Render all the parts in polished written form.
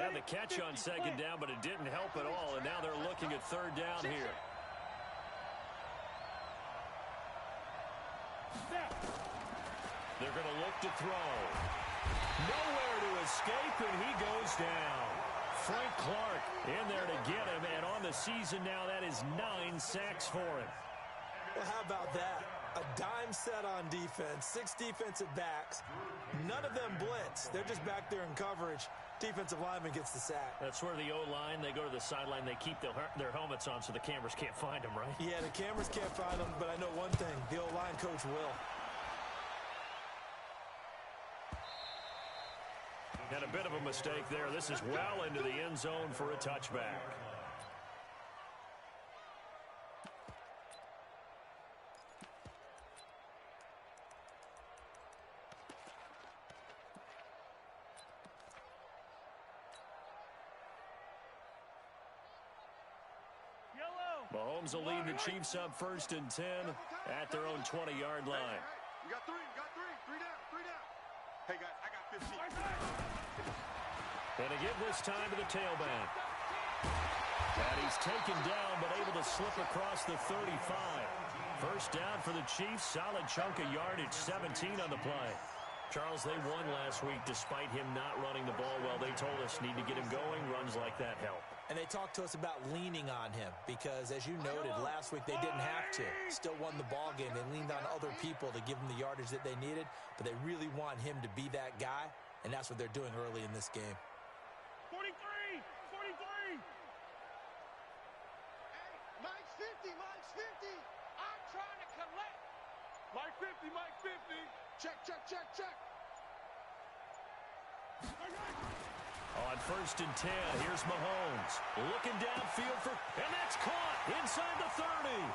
Yeah, the catch on second down, but it didn't help at all, and now they're looking at third down here. They're going to look to throw. Nowhere to escape, and he goes down. Frank Clark in there to get him, and on the season now, that is 9 sacks for him. Well, how about that? A dime set on defense, 6 defensive backs. None of them blitz. They're just back there in coverage. Defensive lineman gets the sack. That's where the O-line, they go to the sideline, they keep their helmets on so the cameras can't find them, right? Yeah, the cameras can't find them, but I know one thing. The O-line coach will. And a bit of a mistake there. This is well into the end zone for a touchback. Mahomes will lead the Chiefs up 1st and 10 at their own 20-yard line. You got three. Three down. Hey, guys, I got 15. And to give this time to the tailback. And he's taken down, but able to slip across the 35. First down for the Chiefs. Solid chunk of yardage, 17 on the play. Charles, they won last week despite him not running the ball well. They told us need to get him going. Runs like that help. And they talked to us about leaning on him because, as you noted, last week they didn't have to. Still won the ball game. They leaned on other people to give them the yardage that they needed, but they really want him to be that guy, and that's what they're doing early in this game. 43! Hey, Mike's 50! I'm trying to collect! Mike 50! Check! On 1st and 10, here's Mahomes. Looking downfield and that's caught inside the 30. And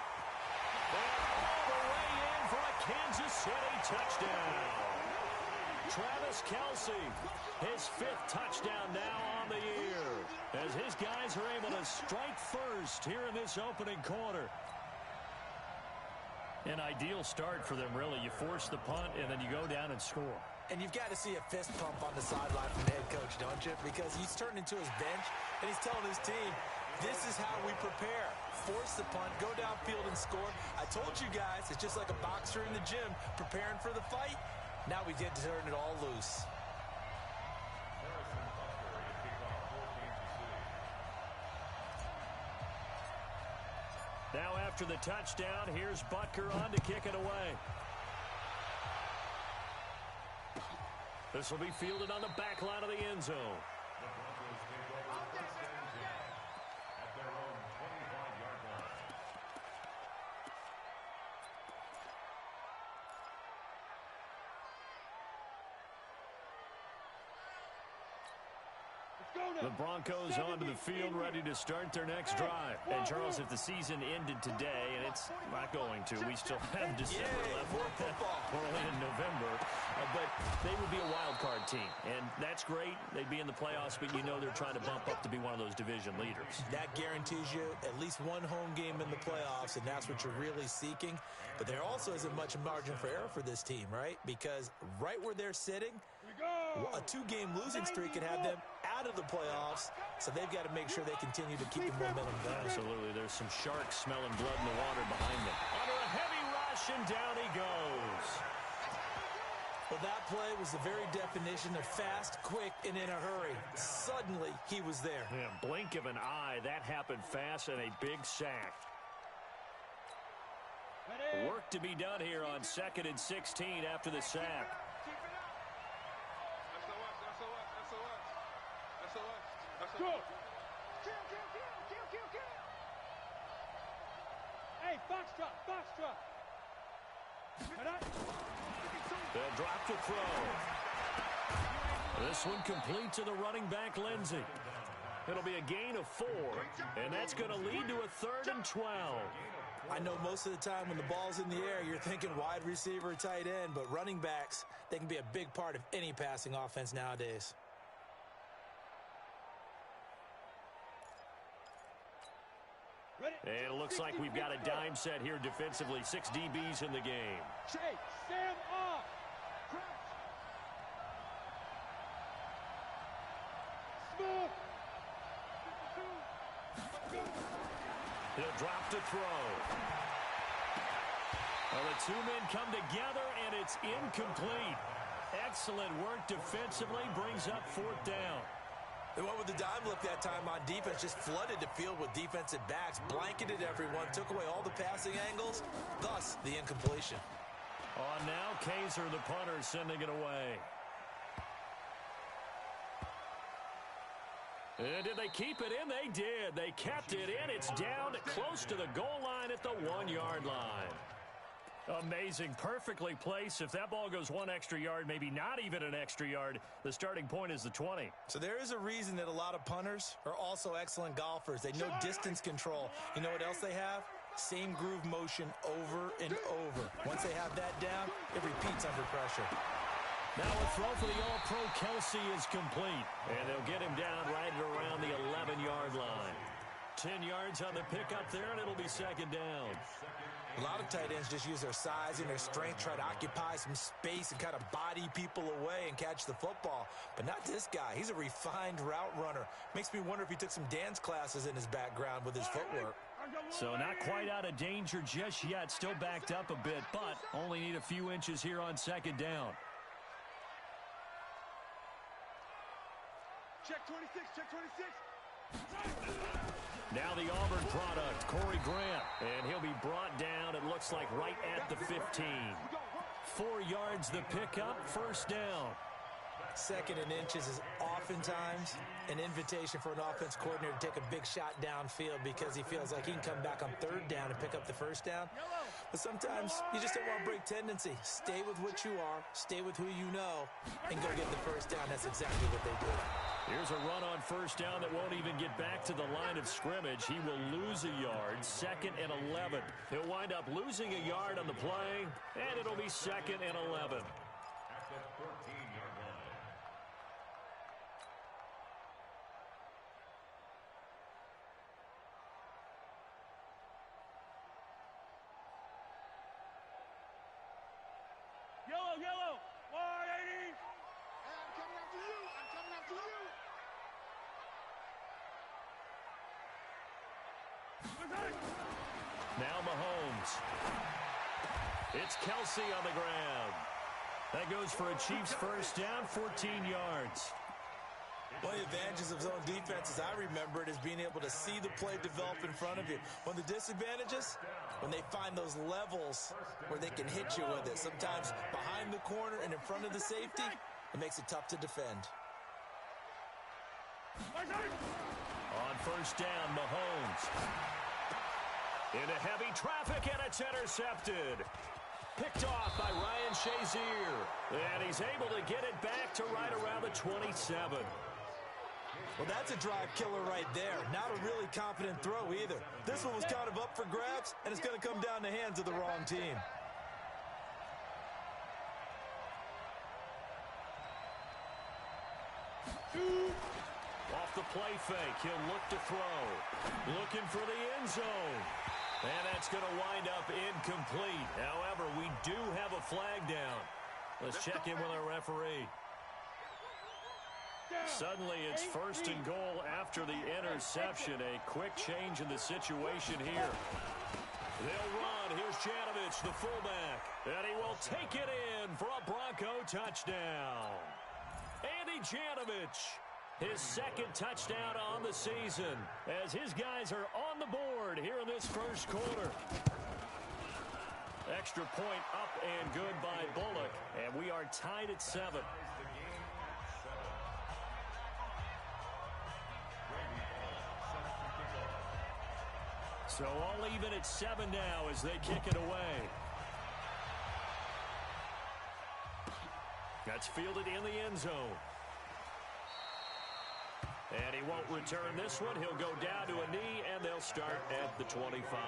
all the way in for a Kansas City touchdown. Travis Kelce, his 5th touchdown now on the year, as his guys are able to strike first here in this opening quarter. An ideal start for them, really. You force the punt, and then you go down and score. And you've got to see a fist pump on the sideline from the head coach, don't you? Because he's turned into his bench, and he's telling his team, this is how we prepare. Force the punt, go downfield and score. I told you guys, it's just like a boxer in the gym preparing for the fight. Now we get to turn it all loose. Now after the touchdown, here's Butker on to kick it away. This will be fielded on the back line of the end zone. The Broncos onto the field, ready to start their next drive. And, Charles, if the season ended today, and it's not going to, we still have December left. We're only in November. But they would be a wild card team, and that's great. They'd be in the playoffs, but you know they're trying to bump up to be one of those division leaders. That guarantees you at least one home game in the playoffs, and that's what you're really seeking. But there also isn't much margin for error for this team, right? Because right where they're sitting, a 2-game losing streak could have them out of the playoffs, so they've got to make sure they continue to keep the momentum going. Absolutely. There's some sharks smelling blood in the water behind them. Under a heavy rush, and down he goes. Well, that play was the very definition of fast, quick, and in a hurry. Suddenly, he was there. Yeah, blink of an eye. That happened fast, and a big sack. Work to be done here on 2nd and 16 after the sack. Go! Hey, box drop. They'll drop to throw. This one complete to the running back, Lindsey. It'll be a gain of 4, and that's going to lead to a 3rd and 12. I know most of the time when the ball's in the air, you're thinking wide receiver, tight end, but running backs, they can be a big part of any passing offense nowadays. And it looks like we've got a dime set here defensively. 6 DBs in the game. Chase, Sam off. Smooth. He'll drop to throw. Well, the two men come together, and it's incomplete. Excellent work defensively, brings up fourth down. They went with the dime look that time on defense, just flooded the field with defensive backs, blanketed everyone, took away all the passing angles, thus the incompletion. On now, Kaiser, the punter, sending it away. And did they keep it in? They did. They kept it in. It's down close to the goal line at the 1-yard line. Amazing. Perfectly placed. If that ball goes one extra yard, maybe not even an extra yard, the starting point is the 20. So there is a reason that a lot of punters are also excellent golfers. They know distance control. You know what else they have? Same groove motion over and over. Once they have that down, it repeats under pressure. Now a throw for the All-Pro Kelsey is complete. And they'll get him down right around the 11-yard line. 10 yards on the pickup there, and it'll be second down. A lot of tight ends just use their size and their strength, try to occupy some space and kind of body people away and catch the football. But not this guy. He's a refined route runner. Makes me wonder if he took some dance classes in his background with his footwork. So not quite out of danger just yet. Still backed up a bit, but only need a few inches here on second down. Check 26, check 26. Now the Auburn product, Corey Grant. And he'll be brought down, it looks like, right at the 15. 4 yards the pickup, first down. Second and inches is oftentimes an invitation for an offense coordinator to take a big shot downfield because he feels like he can come back on third down and pick up the first down. But sometimes you just don't want to break tendency. Stay with what you are, stay with who you know, and go get the first down. That's exactly what they did. Here's a run on first down that won't even get back to the line of scrimmage. He will lose a yard, second and 11. He'll wind up losing a yard on the play, and it'll be second and 11. At the 13-yard line. Yellow, 180. I'm coming after you. I'm coming after you. Now Mahomes. It's Kelsey on the ground. That goes for a Chiefs first down, 14 yards. One of the advantages of zone defense, as I remember it, is being able to see the play develop in front of you. One of the disadvantages, when they find those levels where they can hit you with it. Sometimes behind the corner and in front of the safety, it makes it tough to defend. On first down, Mahomes. Into heavy traffic, and it's intercepted. Picked off by Ryan Shazier. And he's able to get it back to right around the 27. Well, that's a drive killer right there. Not a really confident throw either. This one was kind of up for grabs, and it's going to come down the hands of the wrong team. Off the play fake, he'll look to throw. Looking for the end zone. And that's going to wind up incomplete. However, we do have a flag down. Let's check in with our referee. Suddenly, it's first and goal after the interception. A quick change in the situation here. They'll run. Here's Janovich, the fullback. And he will take it in for a Bronco touchdown. Andy Janovich, his second touchdown on the season, as his guys are on the board here in this first quarter. Extra point up and good by Bullock, and we are tied at 7. So all even at 7 now as they kick it away. That's fielded in the end zone. And he won't return this one. He'll go down to a knee, and they'll start at the 25.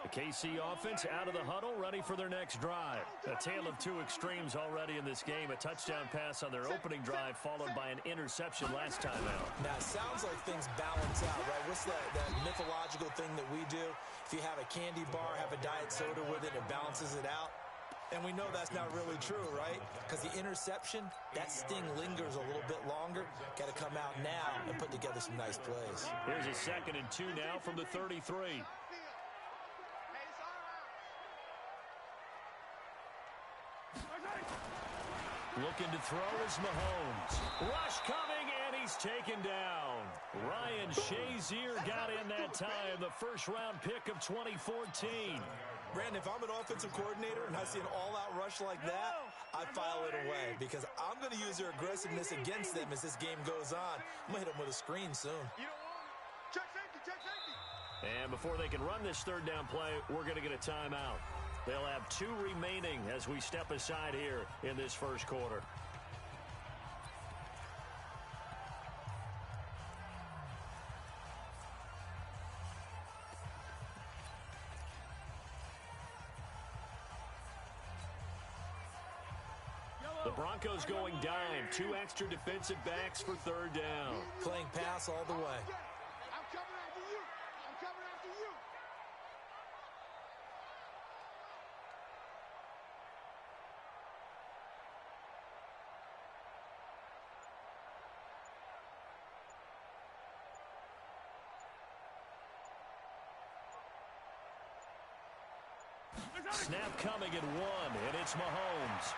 The KC offense out of the huddle, ready for their next drive. A tale of two extremes already in this game. A touchdown pass on their opening drive, followed by an interception last time out. Now, it sounds like things balance out, right? What's that mythological thing that we do? If you have a candy bar, have a diet soda with it, it balances it out. And we know that's not really true, right? Because the interception, that sting lingers a little bit longer. Got to come out now and put together some nice plays. Here's a 2nd and 2 now from the 33. Looking to throw is Mahomes. Rush coming, and he's taken down. Ryan Shazier got in that time, the first-round pick of 2014. Brandon, if I'm an offensive coordinator and I see an all-out rush like that, I file it away because I'm going to use their aggressiveness against them as this game goes on. I'm going to hit them with a screen soon. Check safety, check safety. And before they can run this 3rd down play, we're going to get a timeout. They'll have 2 remaining as we step aside here in this first quarter. The Broncos going dime. 2 extra defensive backs for 3rd down. Playing pass all the way. I'm coming after you. I'm coming after you. Snap coming at 1, and it's Mahomes.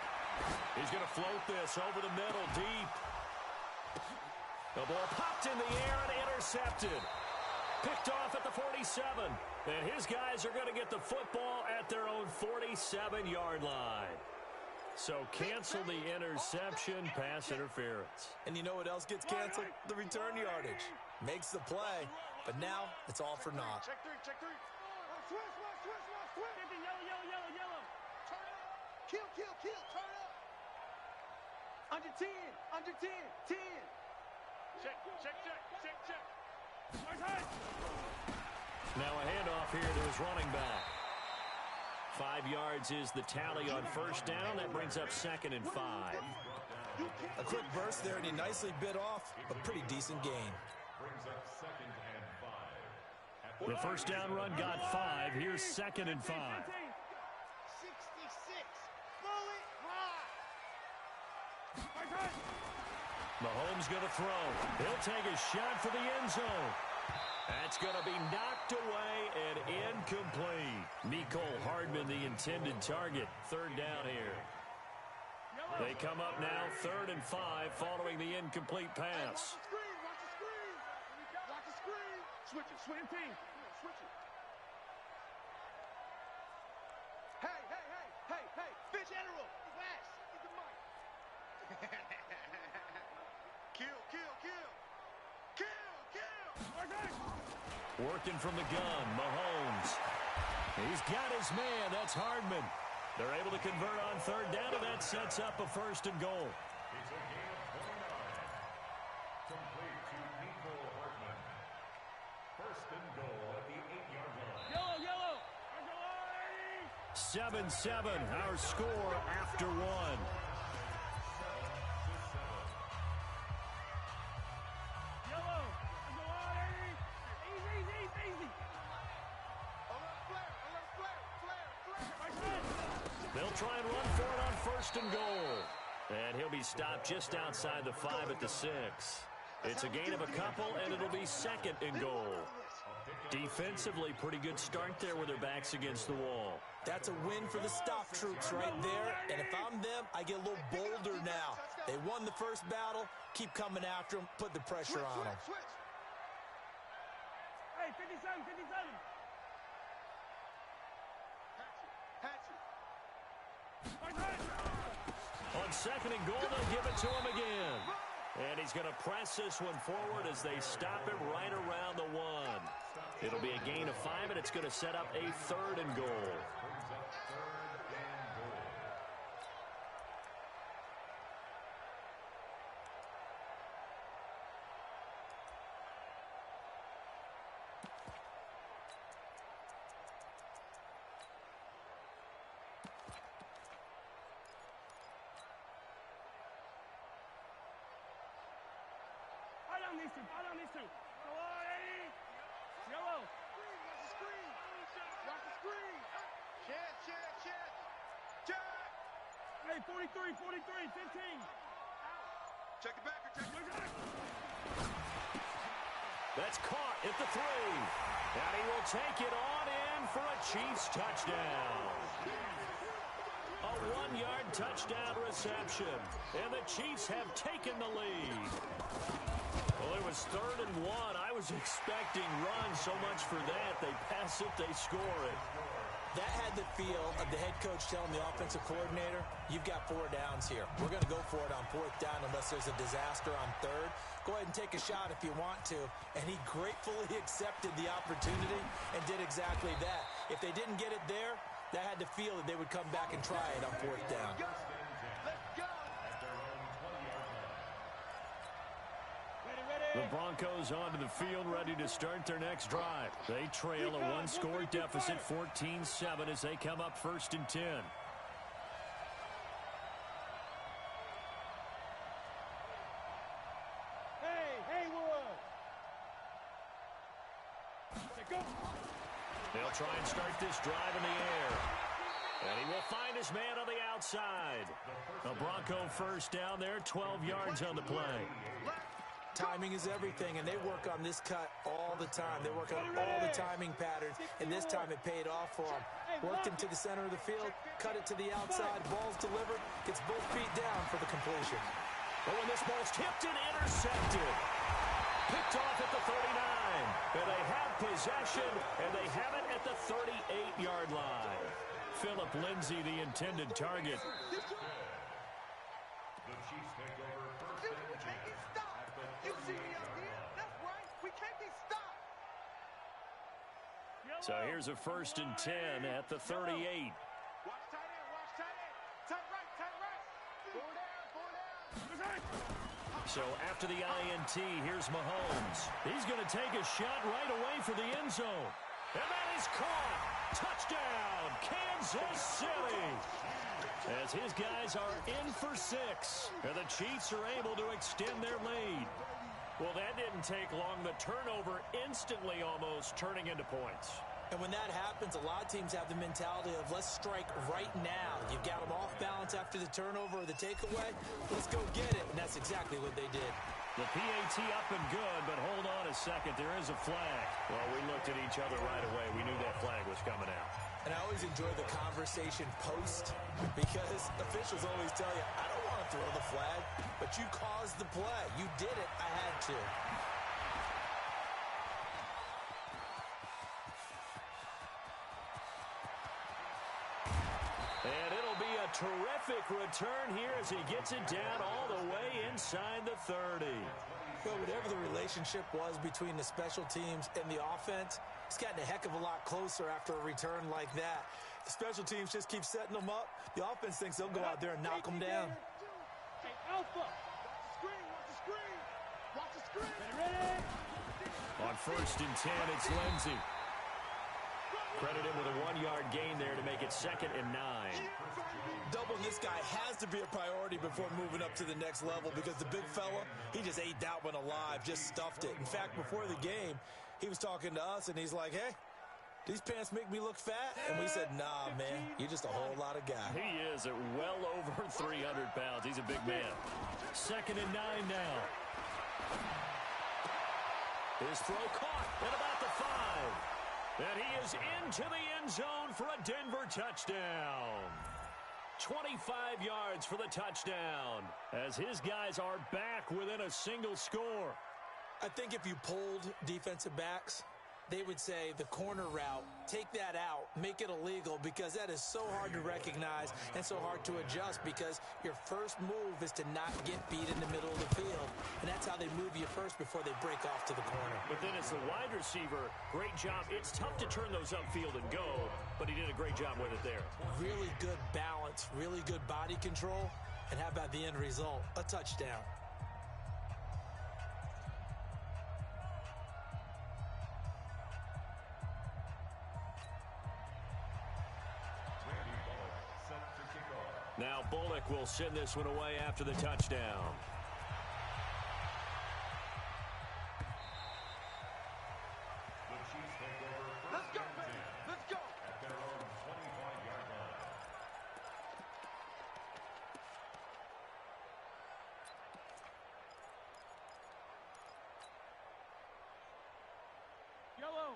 He's going to float this over the middle, deep. The ball popped in the air and intercepted. Picked off at the 47. And his guys are going to get the football at their own 47-yard line. So cancel the interception, pass interference. And you know what else gets canceled? The return yardage. Makes the play, but now it's all for naught. Check 3, check 3. Switch. Yellow. Turn up. Kill. Turn up. Under 10. 10. Check. Now a handoff here to his running back. 5 yards is the tally on 1st down. That brings up 2nd and 5. A quick burst there, and he nicely bit off a pretty decent gain. The 1st down run got 5. Here's 2nd and 5. 66. Bullet ride. Mahomes going to throw. He'll take a shot for the end zone. That's going to be knocked away and incomplete. Mecole Hardman, the intended target. 3rd down here. They come up now, 3rd and 5, following the incomplete pass. Watch the screen. Switch it. Hey. Fish general. Flash. Get the mic. Kill. Working from the gun, Mahomes. He's got his man. That's Hardman. They're able to convert on 3rd down, and that sets up a 1st and goal. It's a gain of 29. Complete to Mecole Hardman. 1st and goal at the 8-yard line. Yellow. 7-7, our score after 1. They'll try and run for it on 1st and goal. And he'll be stopped just outside the 5 at the 6. It's a gain of a couple, and it'll be 2nd and goal. Defensively, pretty good start there with their backs against the wall. That's a win for the stop troops right there. And if I'm them, I get a little bolder now. They won the 1st battle. Keep coming after them. Put the pressure on them. Hey, 57. On 2nd and goal, they'll give it to him again. And he's going to press this one forward as they stop him right around the 1. It'll be a gain of 5, and it's going to set up a 3rd and goal. I don't need to. Go on, Eddie. Yellow. Watch the screen. Check. Hey, 43, 15. Check it back. Check it back. That's caught at the 3. And he will take it on in for a Chiefs touchdown. A 1-yard touchdown reception. And the Chiefs have taken the lead. Well, it was 3rd and 1. I was expecting runs so much for that. They pass it, they score it. That had the feel of the head coach telling the offensive coordinator, you've got 4 downs here. We're going to go for it on 4th down unless there's a disaster on 3rd. Go ahead and take a shot if you want to. And he gratefully accepted the opportunity and did exactly that. If they didn't get it there, that had the feel that they would come back and try it on 4th down. The Broncos onto the field, ready to start their next drive. They trail a 1-score deficit, 14-7, as they come up 1st and 10. Haywood. Go. They'll try and start this drive in the air. And he will find his man on the outside. A Bronco 1st down there, 12 yards on the play. Timing is everything, and they work on this cut all the time. They work on all the timing patterns, and this time it paid off for them. Worked him to the center of the field, cut it to the outside, ball's delivered, gets both feet down for the completion. But when this ball's tipped and intercepted, picked off at the 39. And they have possession, and they have it at the 38-yard line. Philip Lindsay, the intended target. The Chiefs take over 1st and 10 at the 38-yard line. That's right. We can't be stopped. So here's a 1st and 10 at the 38. Watch tight end. Watch tight end. Tight right. Tight right. Go down. So after the INT, here's Mahomes. He's going to take a shot right away for the end zone. And that is caught. Touchdown, Kansas City. As his guys are in for 6. And the Chiefs are able to extend their lead. Well, that didn't take long. The turnover instantly almost turning into points. And when that happens, a lot of teams have the mentality of let's strike right now. You've got them off balance after the turnover or the takeaway. Let's go get it. And that's exactly what they did. The PAT up and good, but hold on a second. There is a flag. Well, we looked at each other right away. We knew that flag was coming out. And I always enjoy the conversation post because officials always tell you, I don't want to throw the flag, but you caused the play. You did it. I had to. And it'll be a terrific return here as he gets it down all the way inside the 30. Well, whatever the relationship was between the special teams and the offense, it's gotten a heck of a lot closer after a return like that. The special teams just keep setting them up. The offense thinks they'll go out there and knock them down. Hey, Alpha. Watch the screen. Watch the screen. Ready? On 1st and 10, it's Lindsay. Credit him with a 1-yard gain there to make it 2nd and 9. Doubling this guy has to be a priority before moving up to the next level because the big fella, he just ate that one alive, just stuffed it. In fact, before the game, he was talking to us, and he's like, hey, these pants make me look fat? And we said, nah, man, you're just a whole lot of guy. He is at well over 300 pounds. He's a big man. 2nd and 9 now. His throw caught at about the 5. And he is into the end zone for a Denver touchdown. 25 yards for the touchdown as his guys are back within a single score. I think if you polled defensive backs, they would say the corner route, take that out, make it illegal because that is so hard to recognize and so hard to adjust because your first move is to not get beat in the middle of the field. And that's how they move you first before they break off to the corner. But then as the wide receiver, great job. It's tough to turn those upfield and go, but he did a great job with it there. Really good balance, really good body control, and how about the end result? A touchdown. Now Bullock will send this one away after the touchdown. The Chiefs take over 1st and 10 Let's go. at their own 25-yard line.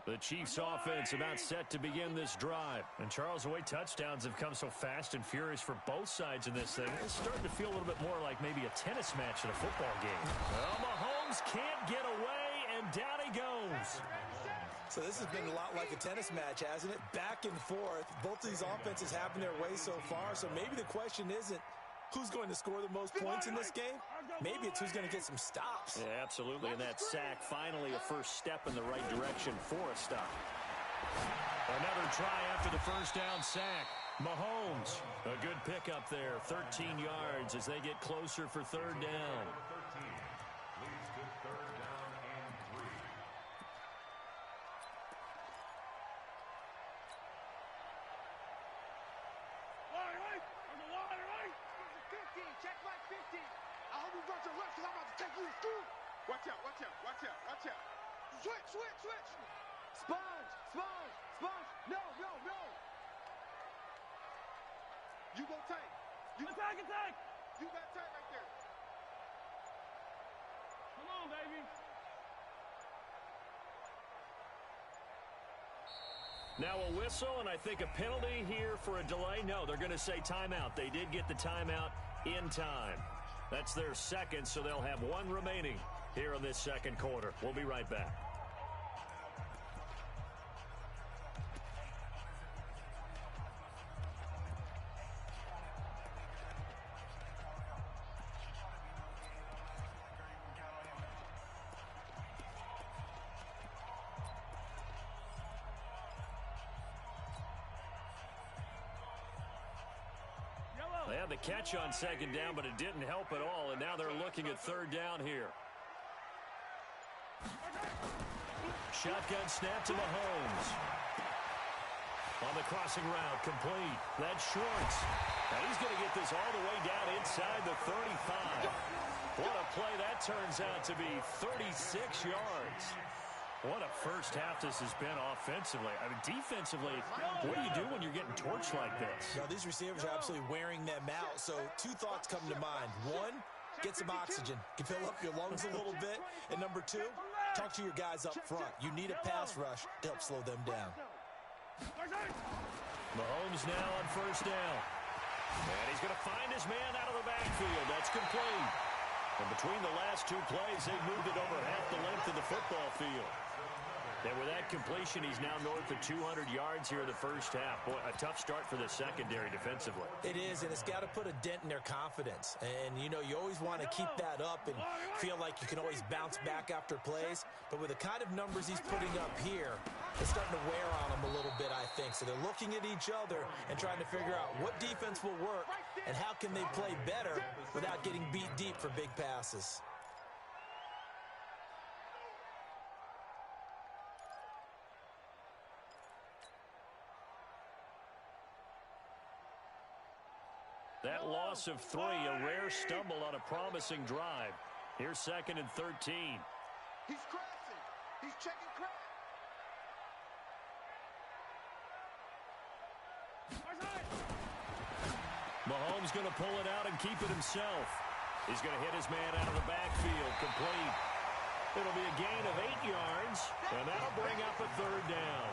The Chiefs offense about set to begin this drive. And Charles, the way touchdowns have come so fast and furious for both sides in this thing, it's starting to feel a little bit more like maybe a tennis match in a football game. Well, Mahomes can't get away, and down he goes. So this has been a lot like a tennis match, hasn't it? Back and forth. Both of these offenses having their way so far. So maybe the question isn't who's going to score the most points in this game. Maybe it's who's going to get some stops. Yeah, absolutely. And that sack, finally a first step in the right direction for a stop. Another try after the first down sack. Mahomes, a good pickup there. 13 yards as they get closer for third down. Check my 50. I hope you brought your left because I'm about to take you to school. Watch out, watch out, watch out, watch out. Switch, switch, switch. Sponge, sponge, sponge. No, no, no. You go tight. You attack, attack. You got tight right there. Come on, baby. Now a whistle, and I think a penalty here for a delay. No, they're going to say timeout. They did get the timeout in time. That's their second, so they'll have one remaining here in this second quarter. We'll be right back. They had the catch on second down, but it didn't help at all, and now they're looking at third down here. Shotgun snap to Mahomes. On the crossing route, complete. That's Schwartz. And he's going to get this all the way down inside the 35. What a play that turns out to be, 36 yards. What a first half this has been offensively. I mean, defensively, what do you do when you're getting torched like this? No, these receivers are absolutely wearing them out. So two thoughts come to mind. One, get some oxygen. You can fill up your lungs a little bit. And number two, talk to your guys up front. You need a pass rush to help slow them down. Mahomes now on first down. And he's going to find his man out of the backfield. That's complete. And between the last two plays, they've moved it over half the length of the football field. And with that completion, he's now north of 200 yards here in the first half. Boy, a tough start for the secondary defensively. It is, and it's got to put a dent in their confidence. And, you know, you always want to keep that up and feel like you can always bounce back after plays. But with the kind of numbers he's putting up here, it's starting to wear on them a little bit, I think. So they're looking at each other and trying to figure out what defense will work and how can they play better without getting beat deep for big passes. That loss of 3, a rare stumble on a promising drive. Here's second and 13. He's crashing. He's checking crash. Mahomes going to pull it out and keep it himself. He's going to hit his man out of the backfield, complete. It'll be a gain of 8 yards, and that'll bring up a third down.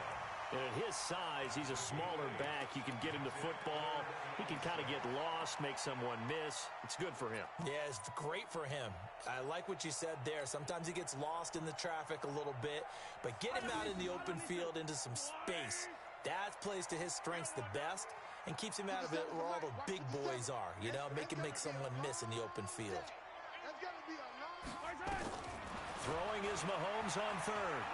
And at his size, he's a smaller back. You can get him to football. He can kind of get lost, make someone miss. It's good for him. Yeah, it's great for him. I like what you said there. Sometimes he gets lost in the traffic a little bit, but get him out in the open field into some space. That plays to his strengths the best and keeps him out of it where all the big boys are, you know, make someone miss in the open field. Throwing is Mahomes on third.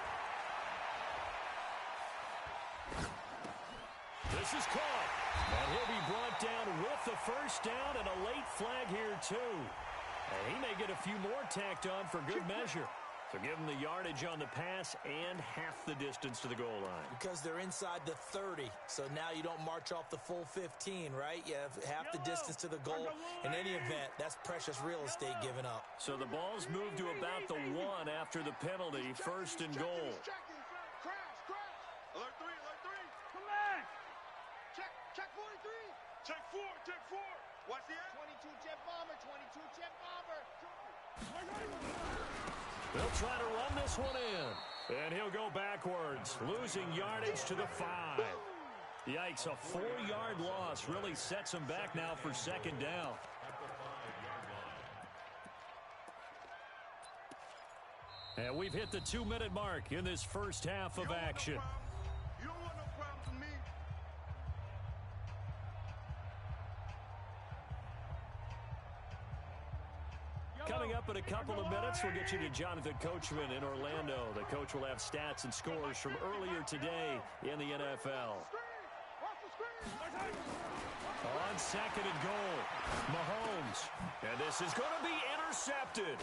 This is caught, and he'll be brought down with the first down and a late flag here, too. And he may get a few more tacked on for good measure. So give him the yardage on the pass and half the distance to the goal line. Because they're inside the 30, so now you don't march off the full 15, right? You have half the distance to the goal. In any event, that's precious real estate given up. So the ball's moved to about the 1 after the penalty, first and goal. Alert 3, alert 3. Come back. Check 43. Check 4, check 4. Watch the end. 22 jet bomber, 22 jet bomber. They'll try to run this one in. And he'll go backwards, losing yardage to the 5. Yikes, a 4-yard loss really sets him back now for second down. And we've hit the 2-minute mark in this first half of action. You don't want no problems with me. Coming up in a couple of minutes, we'll get you to Jonathan Coachman in Orlando. The coach will have stats and scores from earlier today in the NFL. On second and goal, Mahomes. And this is going to be intercepted.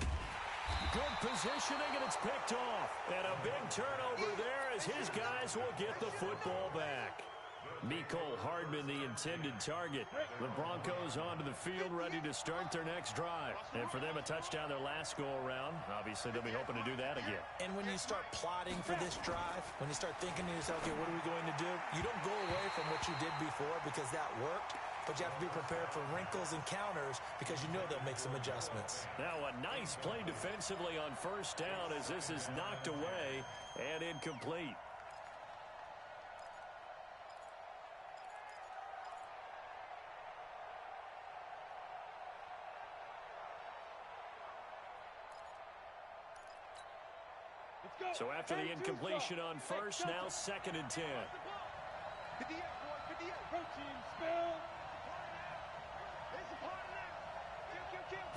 Good positioning, and it's picked off. And a big turnover there as his guys will get the football back. Mecole Hardman, the intended target. The Broncos onto the field, ready to start their next drive. And for them, a touchdown their last go-around. Obviously, they'll be hoping to do that again. And when you start plotting for this drive, when you start thinking to yourself, okay, what are we going to do? You don't go away from what you did before because that worked. But you have to be prepared for wrinkles and counters because you know they'll make some adjustments. Now a nice play defensively on first down as this is knocked away and incomplete. So after the incompletion on first, now second and 10. 58, boy, 58. Protein spill. It's a party now. Kill.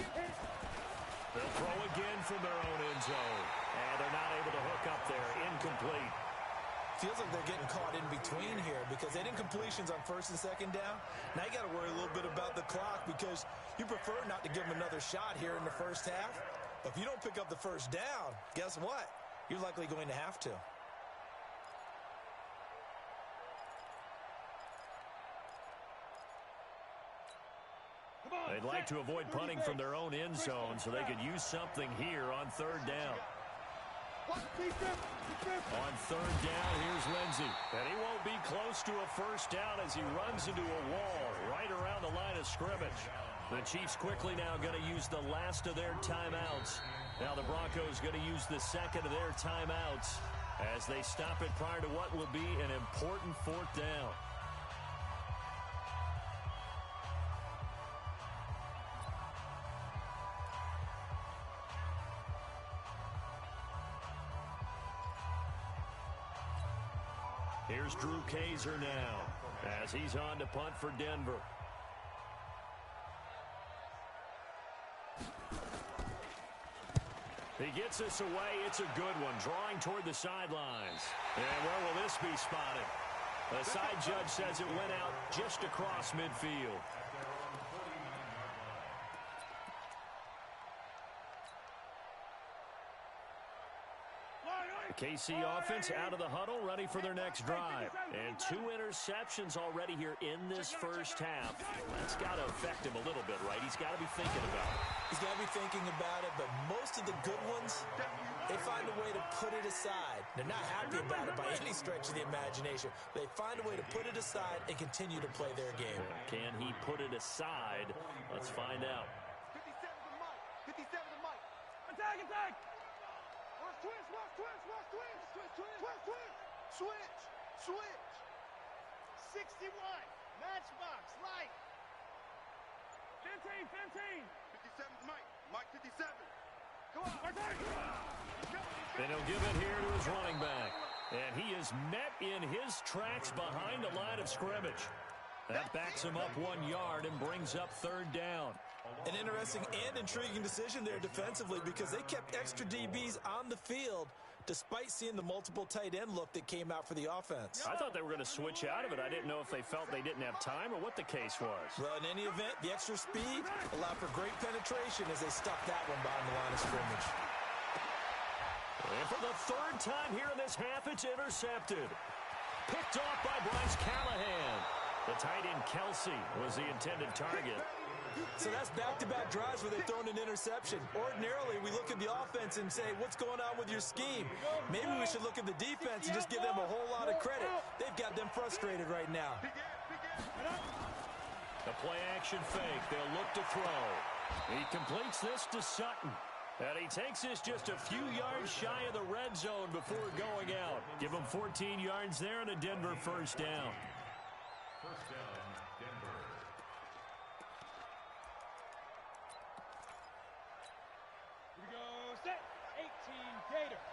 They'll throw again from their own end zone. And they're not able to hook up there. Incomplete. Feels like they're getting caught in between here because they had incompletions on first and second down. Now you got to worry a little bit about the clock because you prefer not to give them another shot here in the first half. But if you don't pick up the first down, guess what? You're likely going to have to. They'd like to avoid punting from their own end zone so they could use something here on third down. On third down, here's Lindsey. And he won't be close to a first down as he runs into a wall right around the line of scrimmage. The Chiefs quickly now going to use the last of their timeouts. Now the Broncos going to use the second of their timeouts as they stop it prior to what will be an important fourth down. Here's Drew Kaiser now as he's on to punt for Denver. He gets this away. It's a good one, drawing toward the sidelines. And where will this be spotted? The side judge says it went out just across midfield. The KC offense out of the huddle, ready for their next drive. And 2 interceptions already here in this first half. That's got to affect him a little bit, right? He's got to be thinking about it. He's got to be thinking about it, but most of the good ones, they find a way to put it aside. They're not happy about it by any stretch of the imagination. They find a way to put it aside and continue to play their game. Can he put it aside? Let's find out. 57 to Mike. 57 to Mike. Attack. Switch. 61. Matchbox. Light. 15. 57 to Mike. Mike 57. Come on. And he'll give it here to his running back. And he is met in his tracks behind the line of scrimmage. That backs him up 1 yard and brings up third down. An interesting and intriguing decision there defensively because they kept extra DBs on the field despite seeing the multiple tight end look that came out for the offense. I thought they were going to switch out of it. I didn't know if they felt they didn't have time or what the case was. Well, in any event, the extra speed allowed for great penetration as they stuffed that one behind the line of scrimmage. And for the third time here in this half, it's intercepted. Picked off by Bryce Callahan. The tight end Kelsey was the intended target. So that's back-to-back drives where they've thrown an interception. Ordinarily, we look at the offense and say, what's going on with your scheme? Maybe we should look at the defense and just give them a whole lot of credit. They've got them frustrated right now. The play-action fake. They'll look to throw. He completes this to Sutton. And he takes this just a few yards shy of the red zone before going out. Give him 14 yards there and a Denver first down. First down, Denver. Here we go, set, 18 Gator.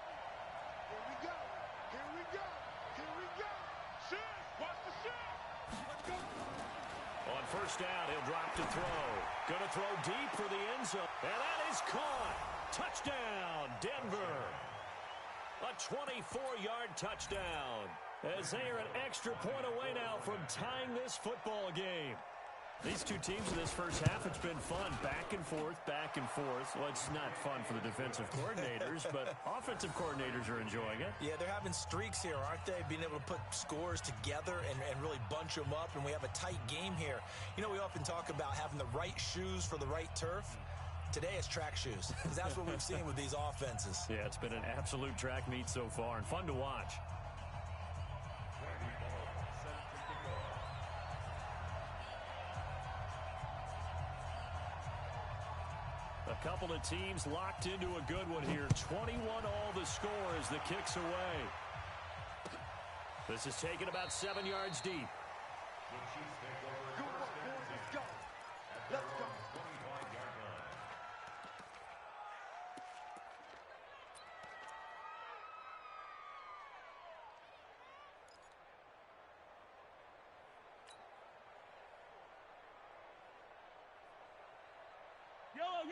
Here we go, here we go, here we go. Shift, watch the shift. Let's go. On first down, he'll drop to throw. Going to throw deep for the end zone. And that is caught. Touchdown, Denver. A 24-yard touchdown. As they are an extra point away now from tying this football game. These two teams in this first half, it's been fun. Back and forth, back and forth. Well, it's not fun for the defensive coordinators, but offensive coordinators are enjoying it. Yeah, they're having streaks here, aren't they? Being able to put scores together and really bunch them up, and we have a tight game here. You know, we often talk about having the right shoes for the right turf. Today it's track shoes, because that's what we've seen with these offenses. Yeah, it's been an absolute track meet so far, and fun to watch. A couple of teams locked into a good one here. 21 all the score as the kick's away. This is taken about 7 yards deep. Good work, boys. Let's go. Let's go. 25-yard line.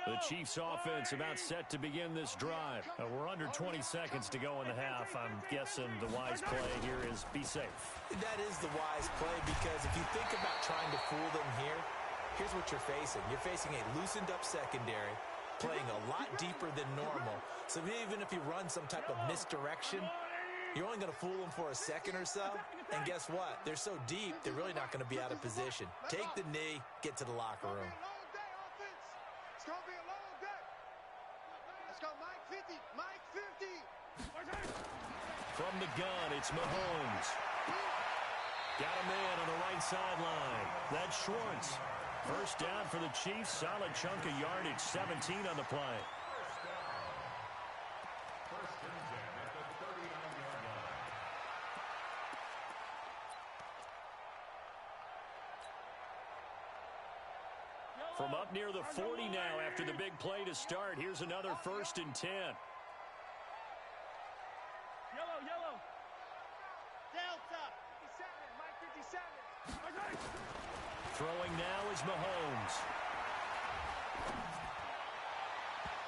The Chiefs offense about set to begin this drive. We're under 20 seconds to go in the half. I'm guessing the wise play here is be safe. That is the wise play, because if you think about trying to fool them here, here's what you're facing. You're facing a loosened up secondary, playing a lot deeper than normal. So even if you run some type of misdirection, you're only going to fool them for a second or so. And guess what? They're so deep, they're really not going to be out of position. Take the knee, get to the locker room. It's going to be a long day. Let's go, Mike 50. Mike 50. From the gun, it's Mahomes. Got a man on the right sideline. That's Schwartz. First down for the Chiefs. Solid chunk of yardage. 17 on the play. First and 10 at the 39-yard line. From up near the 40 now after the big play to start. Here's another first and 10. Yellow, yellow. Delta. 57, Mike 57. Throwing now is Mahomes.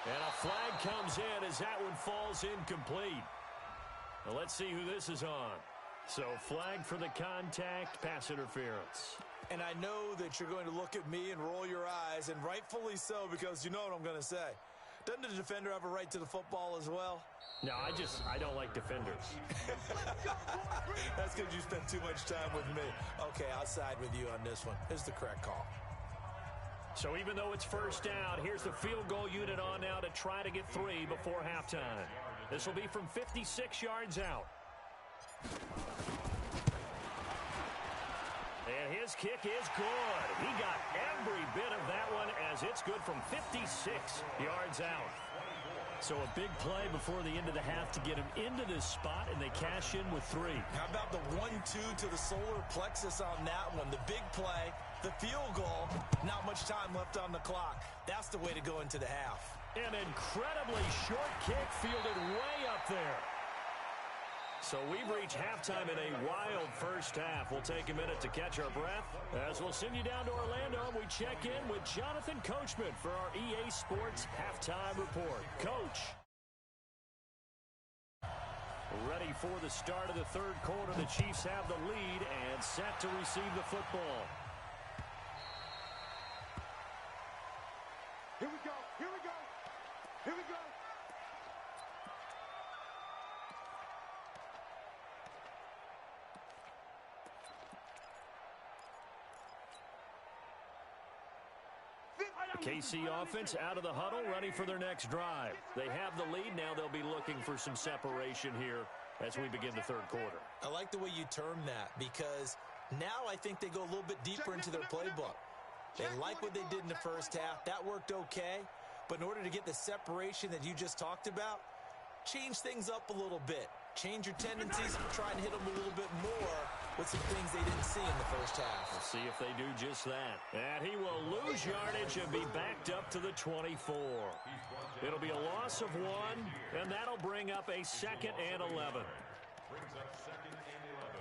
And a flag comes in as that one falls incomplete. Now let's see who this is on. So flag for the contact, pass interference. And I know that you're going to look at me and roll your eyes, and rightfully so, because you know what I'm going to say. Doesn't the defender have a right to the football as well? No, I don't like defenders. That's because you spent too much time with me. Okay, I'll side with you on this one. It's the correct call. So even though it's first down, here's the field goal unit on now to try to get 3 before halftime. This will be from 56 yards out. And his kick is good. He got every bit of that one as it's good from 56 yards out. So a big play before the end of the half to get him into this spot, and they cash in with 3. How about the 1-2 to the solar plexus on that one? The big play, the field goal, not much time left on the clock. That's the way to go into the half. An incredibly short kick fielded way up there. So we've reached halftime in a wild first half. We'll take a minute to catch our breath as we'll send you down to Orlando and we check in with Jonathan Coachman for our EA Sports Halftime Report. Coach. Ready for the start of the third quarter. The Chiefs have the lead and set to receive the football. Here we go. Here we go. Here we go. KC offense out of the huddle, ready for their next drive. They have the lead. Now they'll be looking for some separation here as we begin the third quarter. I like the way you term that, because now I think they go a little bit deeper into their playbook. They like what they did in the first half. That worked okay. But in order to get the separation that you just talked about, change things up a little bit. Change your tendencies, try and hit them a little bit more with some things they didn't see in the first half. We'll see if they do just that. And he will lose yardage and be backed up to the 24. It'll be a loss of 1, and that'll bring up a 2nd and 11. Brings up 2nd and 11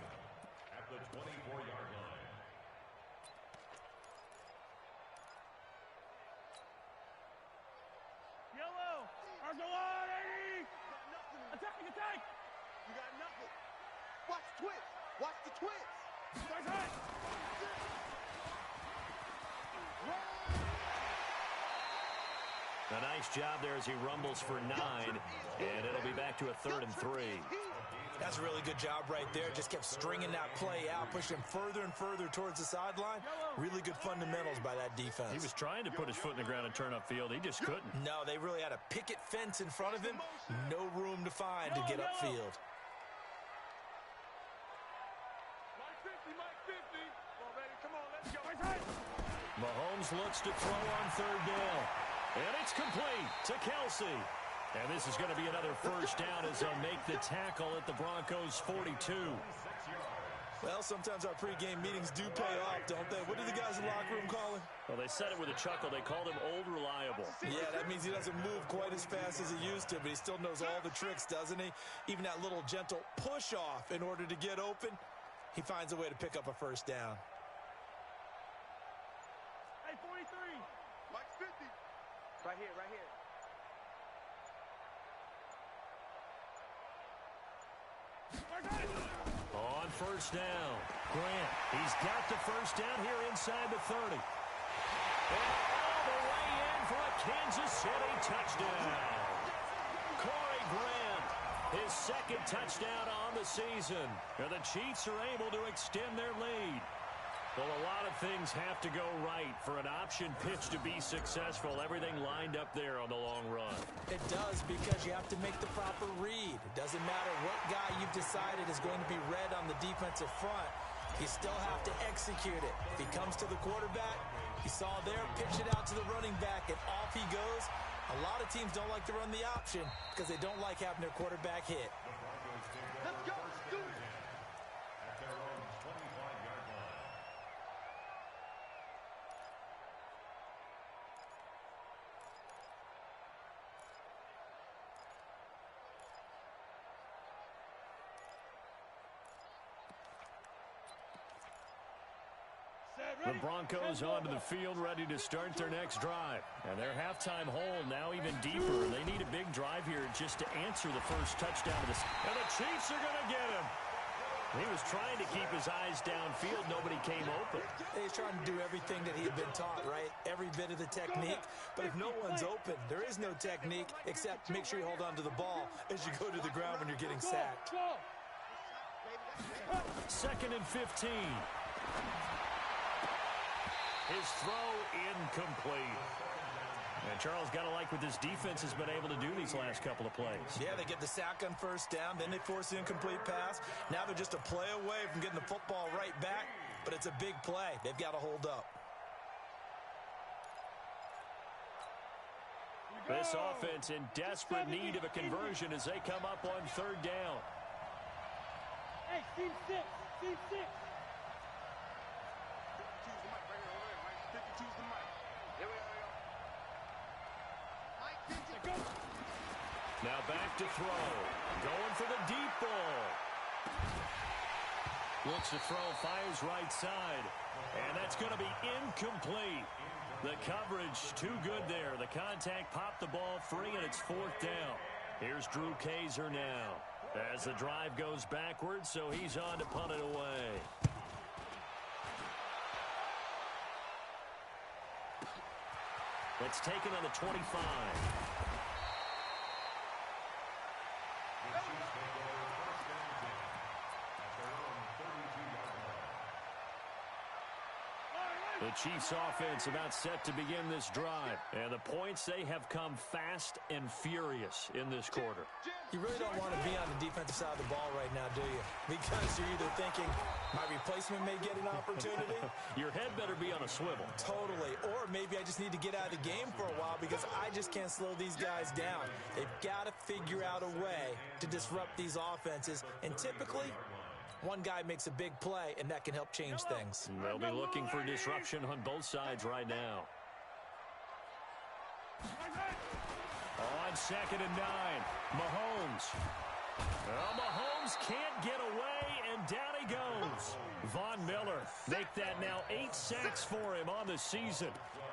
at the 24-yard line. Yellow. Our go on, Eddie. Attack, attack. You got nothing. Watch the twist. Watch the twist. Right side. A nice job there as he rumbles for 9, and it'll be back to a 3rd and 3. That's a really good job right there. Just kept stringing that play out, pushing him further and further towards the sideline. Really good fundamentals by that defense. He was trying to put his foot in the ground and turn upfield. He just couldn't. No, they really had a picket fence in front of him. No room to find to get upfield. Mike 50, Mike 50. Come on, baby. Come on, let's go. Right side. Mahomes looks to throw on 3rd down. And it's complete to Kelsey. And this is going to be another first down as they'll make the tackle at the Broncos' 42. Well, sometimes our pregame meetings do pay off, don't they? What do the guys in the locker room call him? Well, they said it with a chuckle. They called him Old Reliable. Yeah, that means he doesn't move quite as fast as he used to, but he still knows all the tricks, doesn't he? Even that little gentle push-off in order to get open, he finds a way to pick up a first down. Hey, 43. Mike 50. Right here, right here. On first down, Grant. He's got the first down here inside the 30. And all the way in for a Kansas City touchdown. Corey Grant, his 2nd touchdown on the season. And the Chiefs are able to extend their lead. Well, a lot of things have to go right for an option pitch to be successful. Everything lined up there on the long run. It does, because you have to make the proper read. It doesn't matter what guy you've decided is going to be read on the defensive front. You still have to execute it. If he comes to the quarterback, you saw there, pitch it out to the running back, and off he goes. A lot of teams don't like to run the option because they don't like having their quarterback hit. Let's go. Do it. At their own 25-yard line. The Broncos onto the field, ready to start their next drive. And their halftime hole now even deeper. They need a big drive here just to answer the first touchdown of this. And the Chiefs are going to get him. He was trying to keep his eyes downfield. Nobody came open. He's trying to do everything that he had been taught, right? Every bit of the technique. But if no one's open, there is no technique except make sure you hold on to the ball as you go to the ground when you're getting sacked. 2nd and 15. His throw incomplete. And Charles got to like what this defense has been able to do these last couple of plays. Yeah, they get the sack on first down, then they force the incomplete pass. Now they're just a play away from getting the football right back, but it's a big play. They've got to hold up. This offense in desperate need of a conversion as they come up on 3rd down. Hey, team 6. Team 6. Choose the mic right here, over there, Mike 50. Choose the mic. Here we go. Mike 50. Now back to throw. Going for the deep ball. Looks to throw, fires right side. And that's going to be incomplete. The coverage too good there. The contact popped the ball free, and it's 4th down. Here's Drew Kaiser now as the drive goes backwards, so he's on to punt it away. It's taken on the 25. The Chiefs offense about set to begin this drive. And the points, they have come fast and furious in this quarter. You really don't want to be on the defensive side of the ball right now, do you? Because you're either thinking, my replacement may get an opportunity. Your head better be on a swivel. Totally. Or maybe I just need to get out of the game for a while because I just can't slow these guys down. They've got to figure out a way to disrupt these offenses. And typically, one guy makes a big play, and that can help change things. They'll be looking for disruption on both sides right now. On 2nd and 9, Mahomes. Mahomes can't get away, and down he goes. Von Miller make that now 8 sacks for him on the season.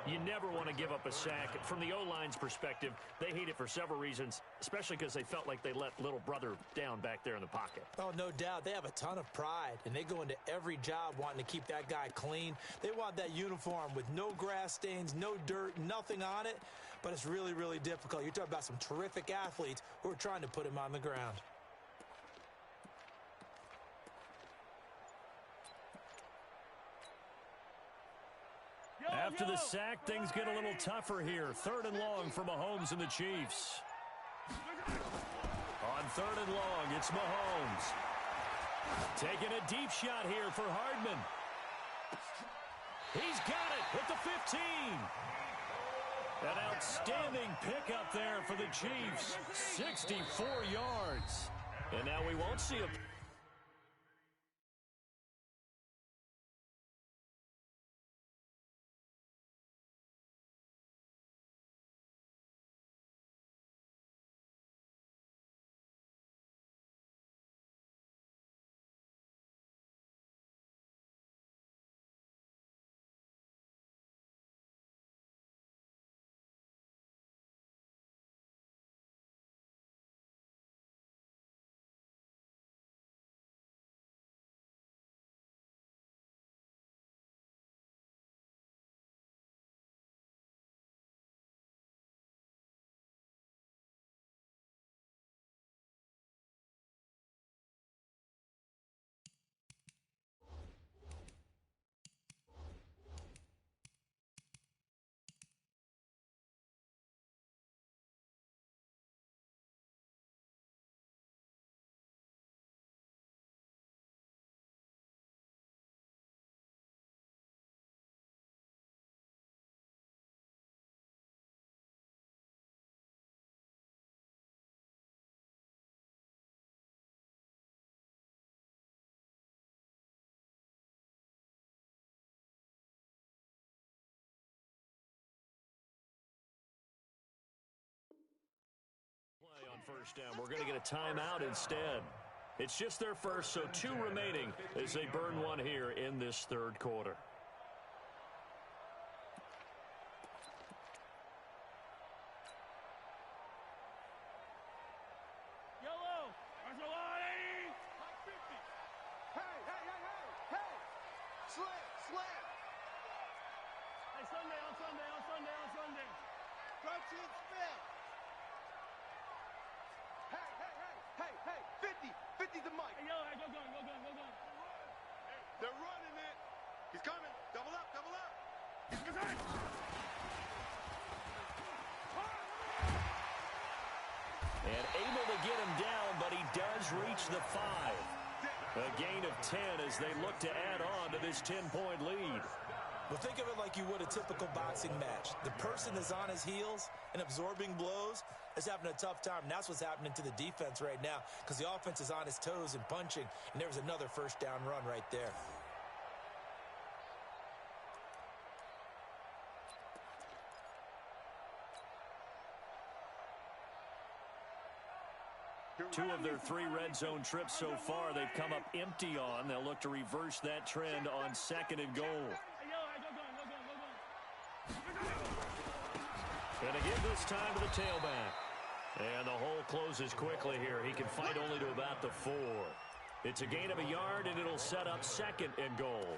You never want to give up a sack. From the O-line's perspective, they hate it for several reasons, especially because they felt like they let little brother down back there in the pocket. Oh, no doubt. They have a ton of pride, and they go into every job wanting to keep that guy clean. They want that uniform with no grass stains, no dirt, nothing on it, but it's really, really difficult. You're talking about some terrific athletes who are trying to put him on the ground. After the sack, things get a little tougher here. 3rd and long for Mahomes and the Chiefs. On 3rd and long, it's Mahomes. Taking a deep shot here for Hardman. He's got it at the 15. An outstanding pickup there for the Chiefs. 64 yards. And now we won't see a... First down. We're going to get a timeout instead. It's just their first, so 2 remaining as they burn one here in this 3rd quarter. Yellow. That's a lot, 80. 50. Hey. Slam. Hey, Sunday. Crunch and spin. Hey, 50's the mic. Hey, yellow, go gun. They're running it. He's coming. Double up. He's good. And able to get him down, but he does reach the 5. A gain of 10 as they look to add on to this 10-point lead. Well, think of it like you would a typical boxing match. The person is on his heels and absorbing blows is having a tough time. And that's what's happening to the defense right now because the offense is on his toes and punching. And there was another first down run right there. Two of their 3 red zone trips so far, they've come up empty on. They'll look to reverse that trend on 2nd and goal. And again this time to the tailback. And the hole closes quickly here. He can fight only to about the 4. It's a gain of a yard, and it'll set up 2nd and goal.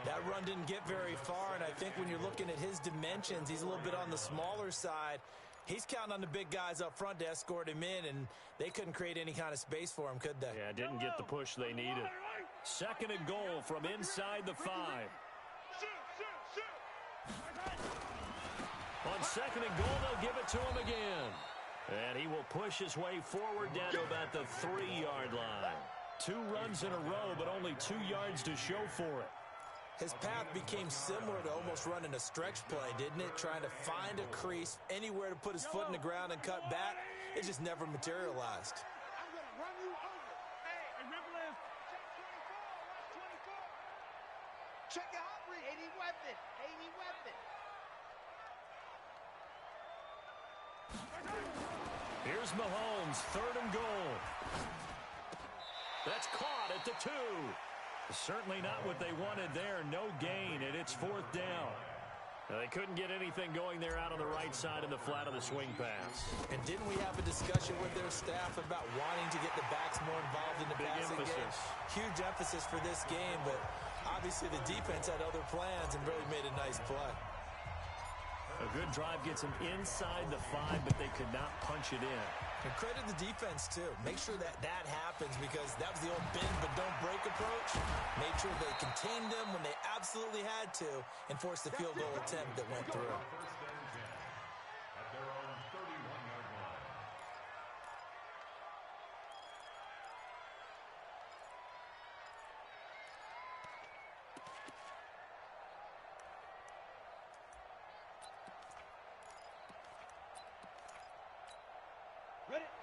That run didn't get very far, and I think when you're looking at his dimensions, he's a little bit on the smaller side. He's counting on the big guys up front to escort him in, and they couldn't create any kind of space for him, could they? Yeah, didn't get the push they needed. 2nd and goal from inside the 5. Shoot. On second and goal, they'll give it to him again. And he will push his way forward down to about the 3-yard line. 2 runs in a row, but only 2 yards to show for it. His path became similar to almost running a stretch play, didn't it? Trying to find a crease, anywhere to put his foot in the ground and cut back. It just never materialized. I'm going to run you over. Hey, remember this? Check 24. Watch 24. Check your hot read. 80 weapon. 80 weapon. Here's Mahomes, 3rd and goal. That's caught at the 2. Certainly not what they wanted there. No gain, and it's 4th down. They couldn't get anything going there out on the right side of the flat of the swing pass. And didn't we have a discussion with their staff about wanting to get the backs more involved in the passing game? Huge emphasis for this game, but obviously the defense had other plans and really made a nice play. A good drive gets them inside the 5, but they could not punch it in. And credit the defense, too. Make sure that happens, because that was the old bend but don't break approach. Made sure they contained them when they absolutely had to and forced the field goal attempt that went through. First and 10 at their own 31-yard line.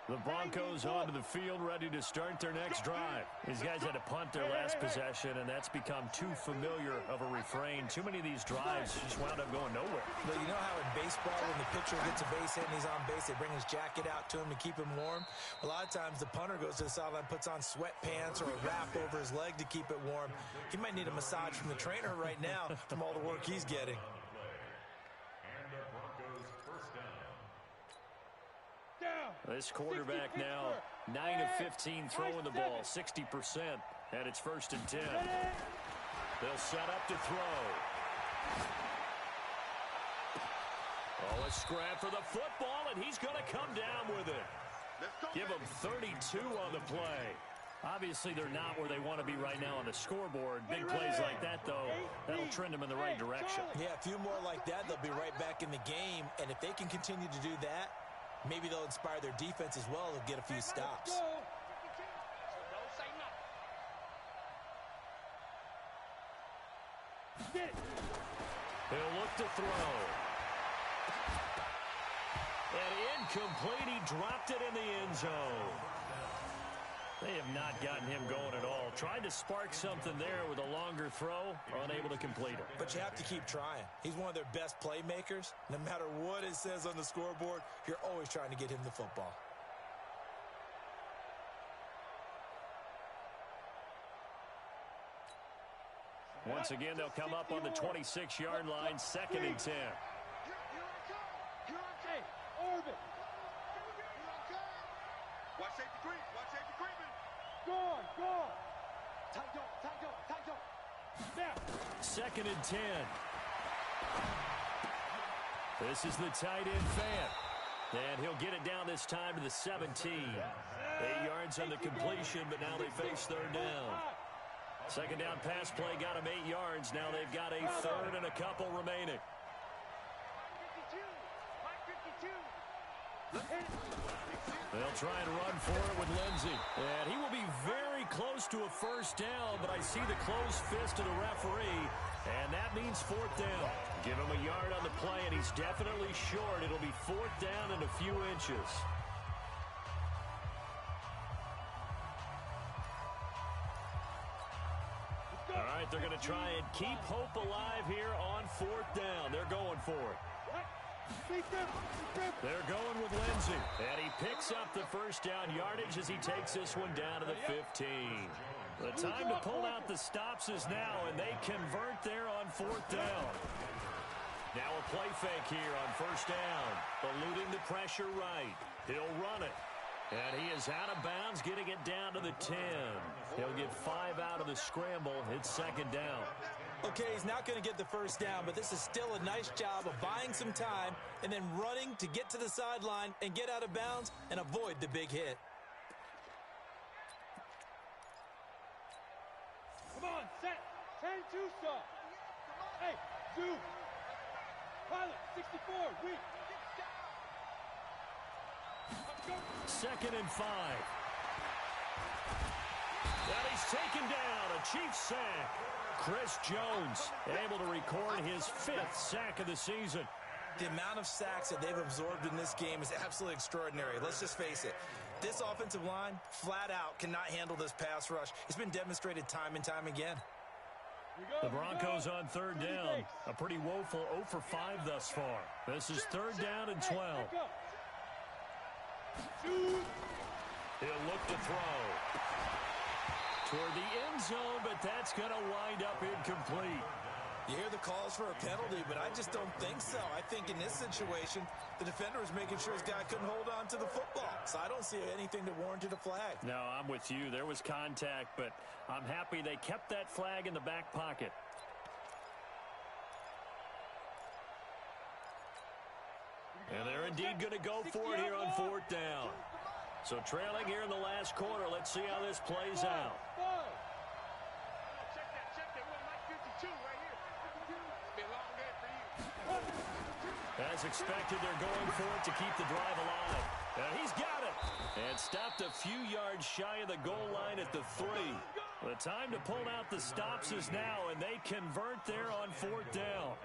The Broncos onto the field, ready to start their next drive. These guys had to punt their last possession, and that's become too familiar of a refrain. Too many of these drives just wound up going nowhere. But you know how in baseball, when the pitcher gets a base hit and he's on base, they bring his jacket out to him to keep him warm? A lot of times the punter goes to the sideline, puts on sweatpants or a wrap over his leg to keep it warm. He might need a massage from the trainer right now from all the work he's getting. And the Broncos first down. This quarterback now 9 of 15 throwing the ball, 60%, and it's 1st and 10. They'll set up to throw. Oh, a scrap for the football, and he's going to come down with it. Give him 32 on the play. Obviously, they're not where they want to be right now on the scoreboard. Big plays like that, though, that'll trend them in the right direction. Yeah, a few more like that, they'll be right back in the game. And if they can continue to do that, maybe they'll inspire their defense as well. They'll get a few stops. He'll look to throw. And incomplete. He dropped it in the end zone. They have not gotten him going at all. Tried to spark something there with a longer throw, unable to complete it. But you have to keep trying. He's one of their best playmakers. No matter what it says on the scoreboard, you're always trying to get him the football. Once again, they'll come up on the 26-yard line, 2nd and 10. Watch safety creep. Watch safety creeping. Go on. Tight up. Now. 2nd and 10. This is the tight end fan. And he'll get it down this time to the 17. 8 yards on the completion, but now they face 3rd down. 2nd down pass play got them 8 yards. Now they've got a 3rd and a couple remaining. 52. They'll try and run for it with Lindsey. And he will be very close to a 1st down, but I see the closed fist of the referee, and that means 4th down. Give him a yard on the play, and he's definitely short. It'll be 4th down and a few inches. All right, they're going to try and keep hope alive here on 4th down. They're going for it. They're going with Lindsey. And he picks up the 1st down yardage as he takes this one down to the 15. The time to pull out the stops is now, and they convert there on 4th down. Now a play fake here on 1st down. Eluding the pressure right. He'll run it. And he is out of bounds, getting it down to the 10. He'll get 5 out of the scramble. It's 2nd down. Okay, he's not going to get the 1st down, but this is still a nice job of buying some time and then running to get to the sideline and get out of bounds and avoid the big hit. Come on, set. 10-2 stop. Hey, 2. Pilot, 64, weak. Second and 5. And he's taken down. A Chiefs sack. Chris Jones able to record his 5th sack of the season. The amount of sacks that they've absorbed in this game is absolutely extraordinary. Let's just face it. This offensive line, flat out, cannot handle this pass rush. It's been demonstrated time and time again. The Broncos on third down. A pretty woeful 0 for 5 thus far. This is third down and 12. He'll look to throw toward the end zone, but that's going to wind up incomplete. You hear the calls for a penalty, but I just don't think so. I think in this situation, the defender was making sure his guy couldn't hold on to the football. So I don't see anything that warranted a flag. No, I'm with you. There was contact, but I'm happy they kept that flag in the back pocket. And they're indeed going to go for it here on fourth down. So trailing here in the last quarter. Let's see how this plays out. Check that. We're Mike 52 right here. Be a long day for you. As expected, they're going for it to keep the drive alive. And he's got it. And stopped a few yards shy of the goal line at the 3. The time to pull out the stops is now, and they convert there on fourth down.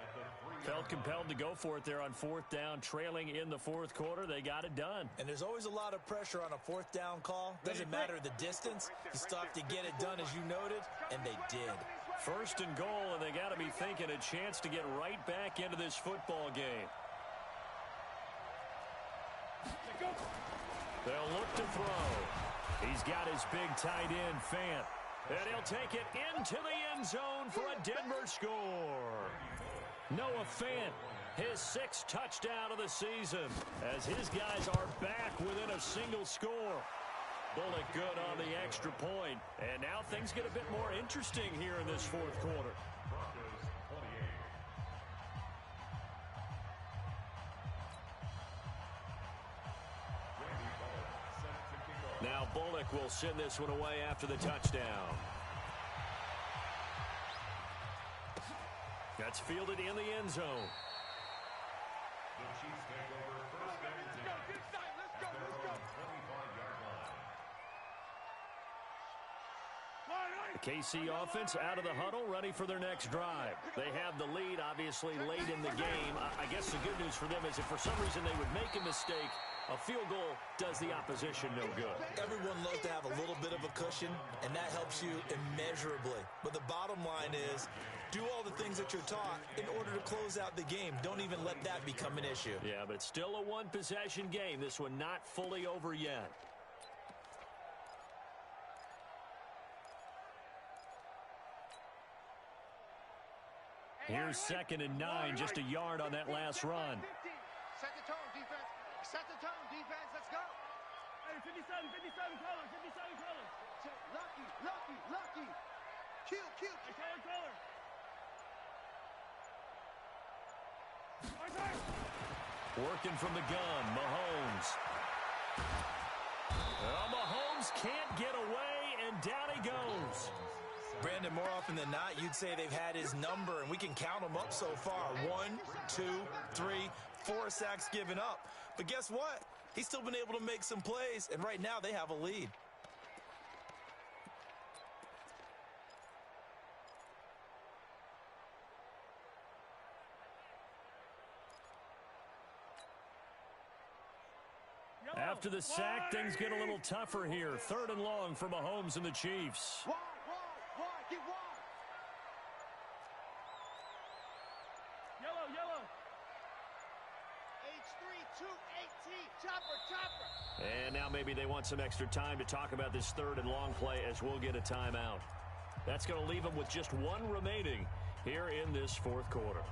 Felt compelled to go for it there on fourth down, trailing in the fourth quarter. They got it done. And there's always a lot of pressure on a fourth down call. Doesn't matter the distance. You still have to get it done, as you noted, and they did. First and goal, and they got to be thinking a chance to get right back into this football game. They'll look to throw. He's got his big tight end, Fant. And he'll take it into the end zone for a Denver score. Noah Fant, his 6th touchdown of the season, as his guys are back within a single score. Bullock good on the extra point. And now things get a bit more interesting here in this fourth quarter. Now Bullock will send this one away after the touchdown. That's fielded in the end zone. The Chiefs take over first and 10. Let's go. 25-yard line. The KC offense out of the huddle, ready for their next drive. They have the lead, obviously, late in the game. I guess the good news for them is if for some reason they would make a mistake, a field goal does the opposition no good. Everyone loves to have a little bit of a cushion, and that helps you immeasurably. But the bottom line is, do all the things that you're taught in order to close out the game. Don't even let that become an issue. Yeah, but still a one-possession game. This one not fully over yet. Here's second and 9, just a yard on that last run. Set the tone, defense. Set the tone, defense. Let's go. Hey, 57 colors, 57 colors. Lucky. Kill. Hey, color. Working from the gun, Mahomes. Well, Mahomes can't get away, and down he goes. Brandon, more often than not, you'd say they've had his number, and we can count them up so far. 1, 2, 3, 4 sacks given up. But guess what? He's still been able to make some plays, and right now they have a lead. After the sack, things get a little tougher here. Third and long for Mahomes and the Chiefs. Wide, get wide. Yellow. H3, 218, chopper. And now maybe they want some extra time to talk about this third and long play as we'll get a timeout. That's going to leave them with just one remaining here in this fourth quarter.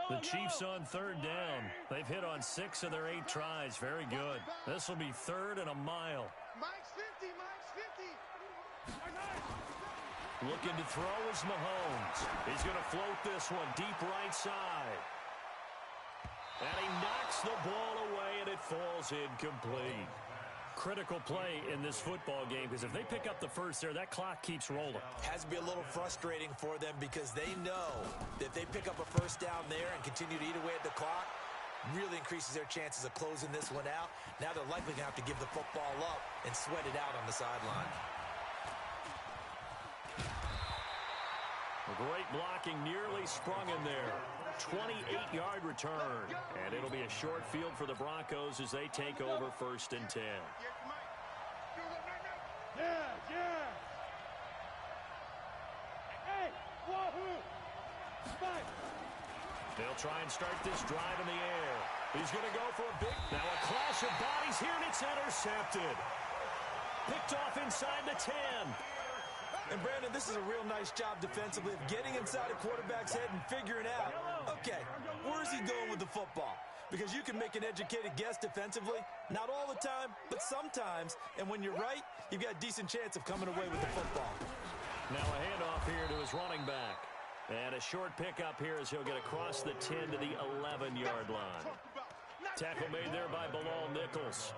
The Chiefs on third down. They've hit on 6 of their 8 tries. Very good. This will be third and a mile. Mike's 50. Looking to throw is Mahomes. He's going to float this one deep right side. And he knocks the ball away, and it falls incomplete. Critical play in this football game, because if they pick up the first there, that clock keeps rolling. Has to be a little frustrating for them because they know that if they pick up a first down there and continue to eat away at the clock, really increases their chances of closing this one out. Now they're likely going to have to give the football up and sweat it out on the sideline. Great blocking, nearly sprung in there. 28-yard return. And it'll be a short field for the Broncos as they take over 1st and 10. Yeah. Hey, wahoo! Spike. They'll try and start this drive in the air. He's going to go for a big... Now a clash of bodies here, and it's intercepted. Picked off inside the 10. And, Brandon, this is a real nice job defensively of getting inside a quarterback's head and figuring out, okay, where is he going with the football? Because you can make an educated guess defensively, not all the time, but sometimes. And when you're right, you've got a decent chance of coming away with the football. Now a handoff here to his running back. And a short pickup here as he'll get across the 10 to the 11-yard line. Tackle made there by Bilal Nichols.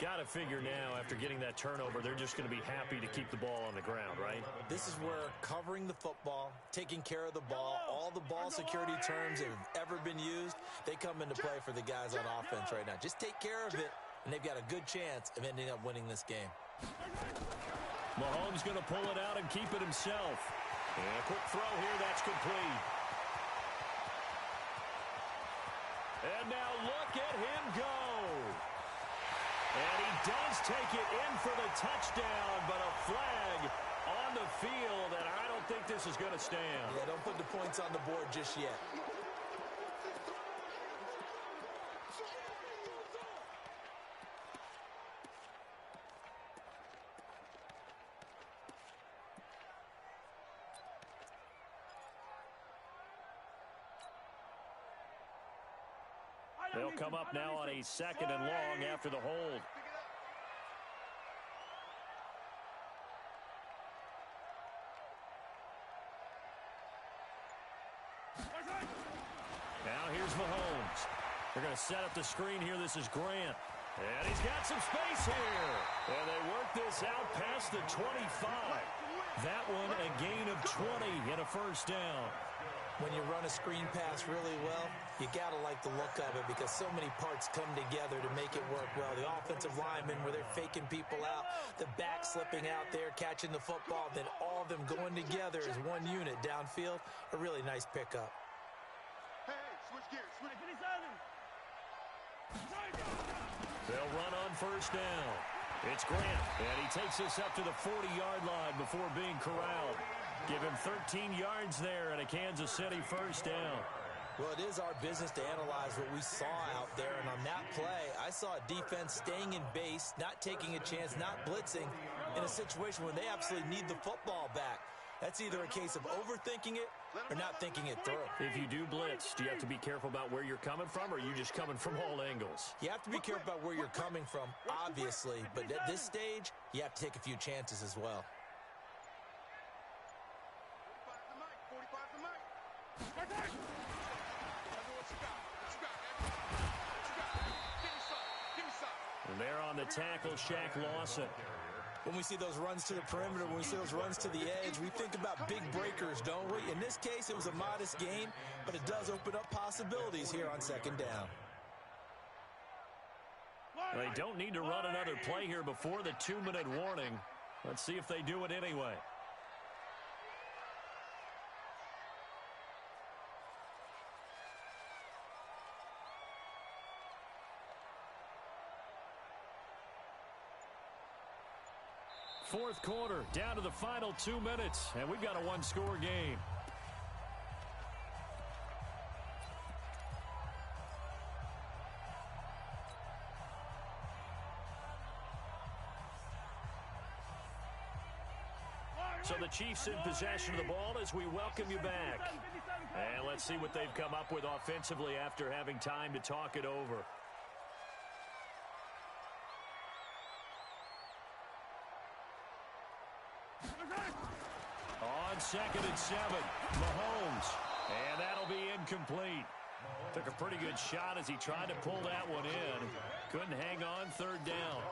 Got to figure now, after getting that turnover, they're just going to be happy to keep the ball on the ground, right? This is where covering the football, taking care of the ball, all the ball security terms that have ever been used, they come into play for the guys on offense right now. Just take care of it, and they've got a good chance of ending up winning this game. Mahomes going to pull it out and keep it himself. And a quick throw here, that's complete. And now look at him go. And he does take it in for the touchdown, but a flag on the field, and I don't think this is going to stand. Yeah, don't put the points on the board just yet. They'll come up now on a 2nd and long after the hold. Now here's Mahomes. They're going to set up the screen here. This is Grant. And he's got some space here. And they work this out past the 25. That one a gain of 20 and a first down. When you run a screen pass really well, you got to like the look of it because so many parts come together to make it work well. The offensive linemen, where they're faking people out, the back slipping out there, catching the football, then all of them going together as one unit downfield. A really nice pickup. Hey, switch gears. They'll run on first down. It's Grant, and he takes us up to the 40-yard line before being corralled. Give him 13 yards there and a Kansas City first down. Well, it is our business to analyze what we saw out there, and on that play, I saw a defense staying in base, not taking a chance, not blitzing, in a situation where they absolutely need the football back. That's either a case of overthinking it or not thinking it through. If you do blitz, do you have to be careful about where you're coming from, or are you just coming from all angles? You have to be careful about where you're coming from, obviously, but at this stage, you have to take a few chances as well. 45's the mic. And they're on the tackle, Shaq Lawson. When we see those runs to the perimeter, when we see those runs to the edge, we think about big breakers, don't we? In this case, it was a modest gain, but it does open up possibilities here on 2nd down. They don't need to run another play here before the 2-minute warning. Let's see if they do it anyway. Fourth quarter, down to the final 2 minutes, and we've got a one-score game. So the Chiefs in possession of the ball as we welcome you back. And let's see what they've come up with offensively after having time to talk it over. On on 2nd and 7. Mahomes. And that'll be incomplete. Took a pretty good shot as he tried to pull that one in. Couldn't hang on 3rd down.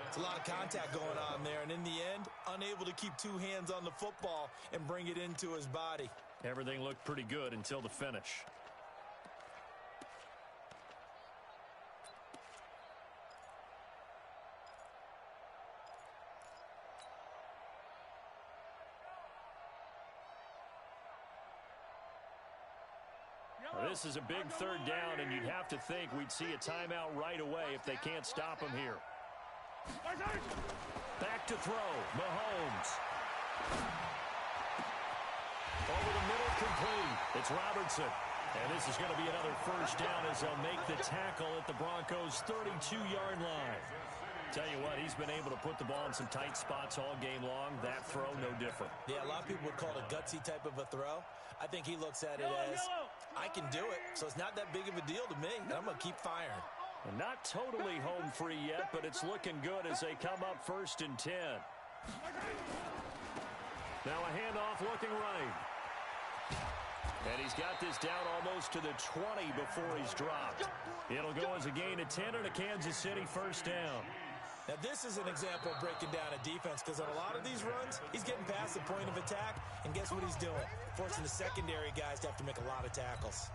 It's a lot of contact going on there, and in the end, unable to keep 2 hands on the football and bring it into his body. Everything looked pretty good until the finish. This is a big 3rd down, and you'd have to think we'd see a timeout right away if they can't stop him here. Back to throw. Mahomes. Over the middle, complete. It's Robertson. And this is going to be another 1st down as they'll make the tackle at the Broncos' 32-yard line. Tell you what, he's been able to put the ball in some tight spots all game long. That throw, no different. Yeah, a lot of people would call it a gutsy type of a throw. I think he looks at it as, I can do it, so it's not that big of a deal to me, and I'm going to keep firing. And not totally home free yet, but it's looking good as they come up 1st and 10. Now a handoff looking right. And he's got this down almost to the 20 before he's dropped. It'll go as a gain of 10 and a Kansas City 1st down. Now, this is an example of breaking down a defense because on a lot of these runs, he's getting past the point of attack, and guess what he's doing? Forcing the secondary guys to have to make a lot of tackles.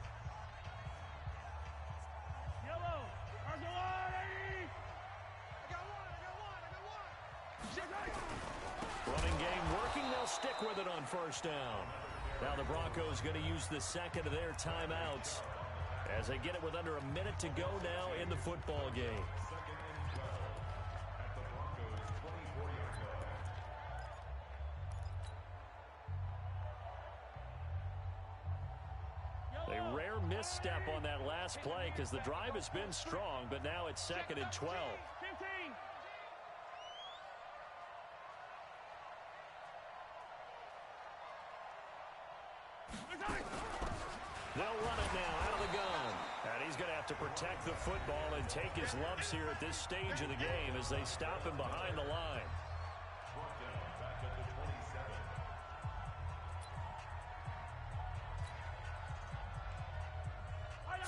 Yellow. Running game working. They'll stick with it on 1st down. Now the Broncos going to use the 2nd of their timeouts as they get it with under a minute to go now in the football game. A rare misstep on that last play because the drive has been strong, but now it's 2nd and 12. 15. They'll run it now out of the gun. And he's going to have to protect the football and take his lumps here at this stage of the game as they stop him behind the line.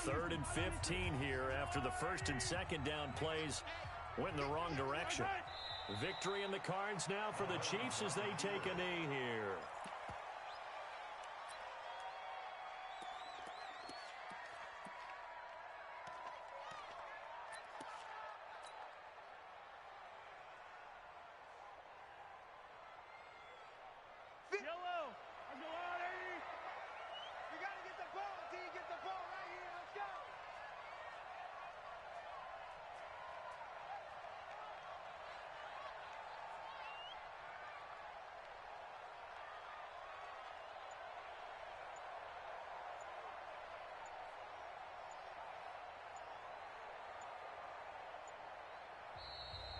3rd and 15 here after the 1st and 2nd down plays went in the wrong direction. Victory in the cards now for the Chiefs as they take a knee here. Yellow. We got to get the ball, D. Get the ball right here. Let's go.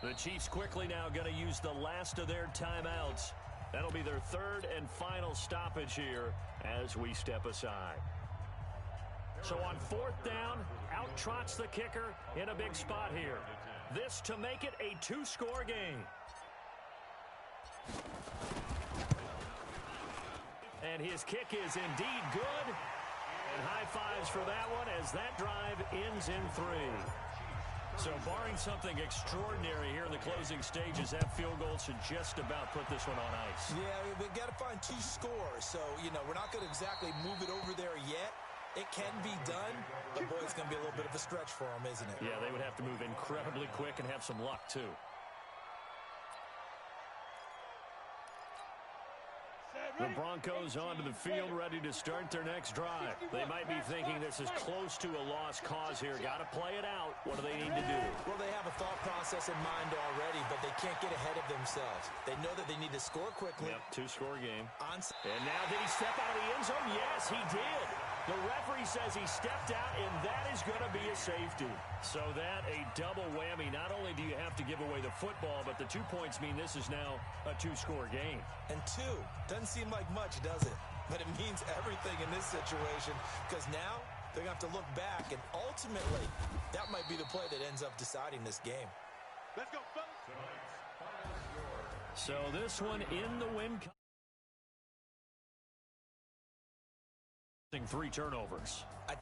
The Chiefs quickly now going to use the last of their timeouts. That'll be their 3rd and final stoppage here as we step aside. So on 4th down, out trots the kicker in a big spot here. This to make it a 2-score game. And his kick is indeed good. And high fives for that one as that drive ends in 3. So barring something extraordinary here in the closing stages, that field goal should just about put this one on ice. Yeah, we've got to find 2 scores. So, we're not going to exactly move it over there yet. It can be done, but boy, it's going to be a little bit of a stretch for them, isn't it? Yeah, they would have to move incredibly quick and have some luck, too. The Broncos onto the field ready to start their next drive. They might be thinking this is close to a lost cause here. Got to play it out. What do they need to do? Well, they have a thought process in mind already, but they can't get ahead of themselves. They know that they need to score quickly. Yep, 2-score game. And now did he step out of the end zone? Yes, he did. The referee says he stepped out, and that is going to be a safety. So that a double whammy. Not only do you have to give away the football, but the 2 points mean this is now a 2-score game. And 2 doesn't seem like much, does it? But it means everything in this situation because now they're going to have to look back, and ultimately that might be the play that ends up deciding this game. Let's go, fellas. So this one in the win. Three turnovers. I